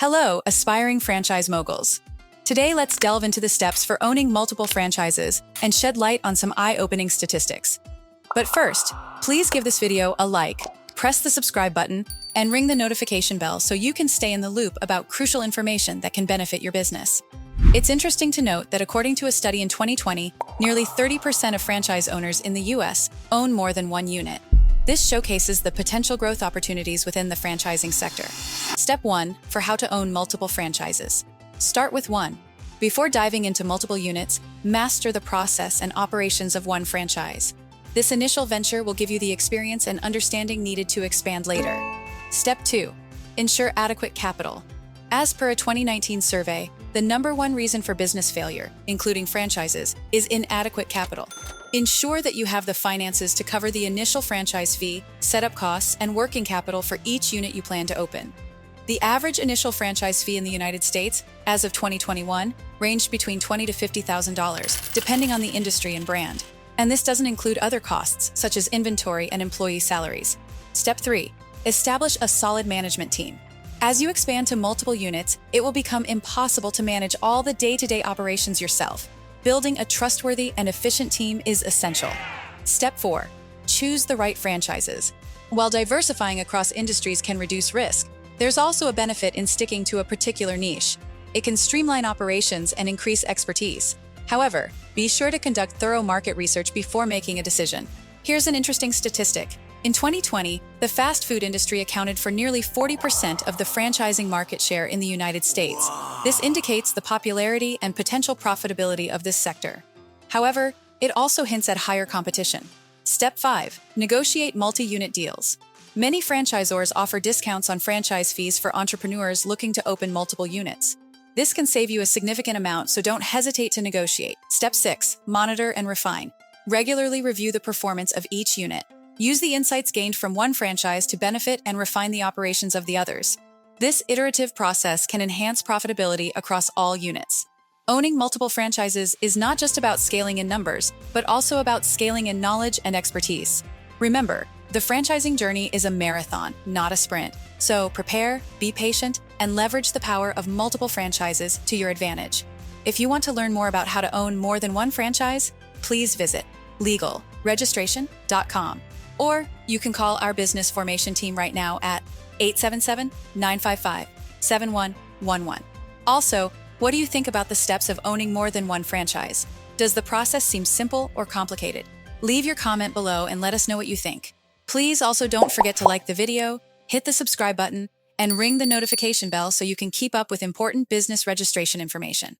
Hello, aspiring franchise moguls. Today, let's delve into the steps for owning multiple franchises and shed light on some eye-opening statistics. But first, please give this video a like, press the subscribe button, and ring the notification bell so you can stay in the loop about crucial information that can benefit your business. It's interesting to note that according to a study in 2020, nearly 30% of franchise owners in the US own more than one unit. This showcases the potential growth opportunities within the franchising sector. Step 1 for how to own multiple franchises. Start with one. Before diving into multiple units, master the process and operations of one franchise. This initial venture will give you the experience and understanding needed to expand later. Step 2. Ensure adequate capital. As per a 2019 survey, the #1 reason for business failure, including franchises, is inadequate capital. Ensure that you have the finances to cover the initial franchise fee, setup costs, and working capital for each unit you plan to open. The average initial franchise fee in the United States, as of 2021, ranged between $20,000 to $50,000, depending on the industry and brand. And this doesn't include other costs, such as inventory and employee salaries. Step 3. Establish a solid management team. As you expand to multiple units, it will become impossible to manage all the day-to-day operations yourself. Building a trustworthy and efficient team is essential. Step 4. Choose the right franchises. While diversifying across industries can reduce risk, there's also a benefit in sticking to a particular niche. It can streamline operations and increase expertise. However, be sure to conduct thorough market research before making a decision. Here's an interesting statistic. In 2020, the fast food industry accounted for nearly 40% of the franchising market share in the United States. This indicates the popularity and potential profitability of this sector. However, it also hints at higher competition. Step 5. Negotiate multi-unit deals. Many franchisors offer discounts on franchise fees for entrepreneurs looking to open multiple units. This can save you a significant amount, so don't hesitate to negotiate. Step 6. Monitor and refine. Regularly review the performance of each unit. Use the insights gained from one franchise to benefit and refine the operations of the others. This iterative process can enhance profitability across all units. Owning multiple franchises is not just about scaling in numbers, but also about scaling in knowledge and expertise. Remember, the franchising journey is a marathon, not a sprint. So prepare, be patient, and leverage the power of multiple franchises to your advantage. If you want to learn more about how to own more than one franchise, please visit legalregistration.com. Or you can call our business formation team right now at 877-955-7111. Also, what do you think about the steps of owning more than one franchise? Does the process seem simple or complicated? Leave your comment below and let us know what you think. Please also don't forget to like the video, hit the subscribe button, and ring the notification bell so you can keep up with important business registration information.